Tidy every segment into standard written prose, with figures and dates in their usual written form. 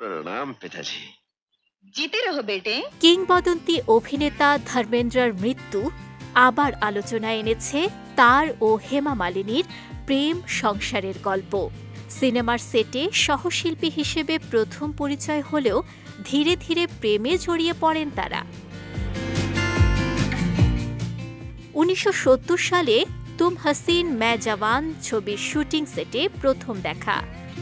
प्रणाम पिताजी। जीते रहो बेटे। কিংবদন্তি অভিনেতা ধর্মেন্দ্রর মৃত্যু আবার আলোচনায় এনেছে তার ও হেমা মালিনীর প্রেম সংসারের গল্প। সিনেমার সেটে সহশিল্পী হিসেবে প্রথম পরিচয় হলেও ধীরে ধীরে প্রেমে জড়িয়ে পড়েন তারা। 1970 সালে তুম হাসিন মে জওয়ান ছবির শুটিং সেটে প্রথম দেখা।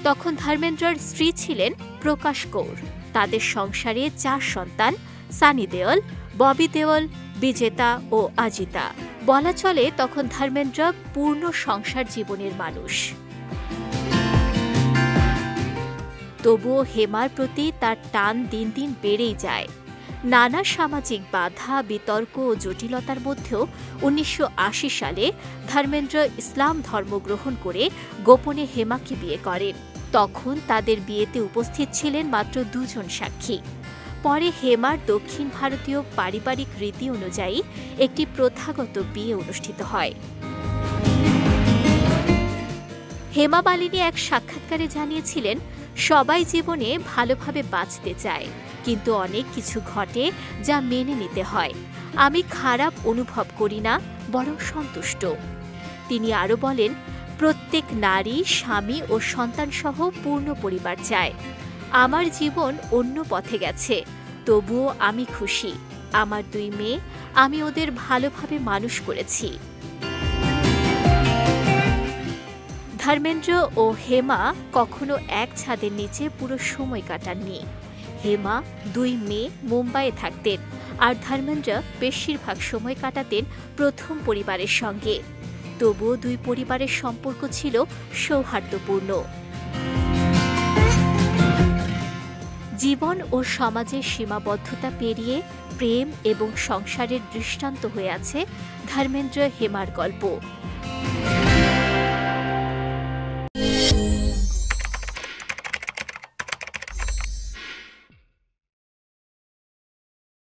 তখন ধর্মেন্দ্রর স্ত্রী ছিলেন প্রকাশ কৌর। তাদের সংসারে 4 সন্তান, সানি দেওল, ববি দেওল, বিজেতা ও আজিতা। বলা চলে তখন ধর্মেন্দ্র পূর্ণ সংসার জীবনের মানুষ। তবুও হেমার প্রতি তার টান দিন দিন বেড়েই যায়। নানা সামাজিক বাধা, বিতর্ক ও জটিলতার মধ্যেও 1980 সালে ধর্মেন্দ্র ইসলাম ধর্ম গ্রহণ করে গোপনে হেমাকে বিয়ে করেন। তখন তাদের বিয়েতে উপস্থিত ছিলেন মাত্র 2 জন সাক্ষী। পরে হেমার দক্ষিণ ভারতীয় পারিবারিক রীতি অনুযায়ী একটি প্রথাগত বিয়ে অনুষ্ঠিত হয়। হেমা মালিনী এক সাক্ষাৎকারে জানিয়েছিলেন, সবাই জীবনে ভালোভাবে বাঁচতে চায়, কিন্তু অনেক কিছু ঘটে যা মেনে নিতে হয়। আমি খারাপ অনুভব করি না, বরং সন্তুষ্ট। তিনি আরও বলেন, প্রত্যেক নারী স্বামী ও সন্তানসহ পূর্ণ পরিবার চায়। আমার জীবন অন্য পথে গেছে, তবুও আমি খুশি। আমার 2 মেয়ে, আমি ওদের ভালোভাবে মানুষ করেছি। ধর্মেন্দ্র ও হেমা কখনো এক ছাদের নিচে পুরো সময় কাটাননি। হেমা 2 মেয়ে মুম্বাইয়ে থাকতেন, আর ধর্মেন্দ্র বেশিরভাগ সময় কাটাতেন প্রথম পরিবারের সঙ্গে। তবুও 2 পরিবারের সম্পর্ক ছিল সৌহার্দ্যপূর্ণ। জীবন ও সমাজের সীমাবদ্ধতা পেরিয়ে প্রেম এবং সংসারের দৃষ্টান্ত হয়ে আছে ধর্মেন্দ্র হেমার গল্প।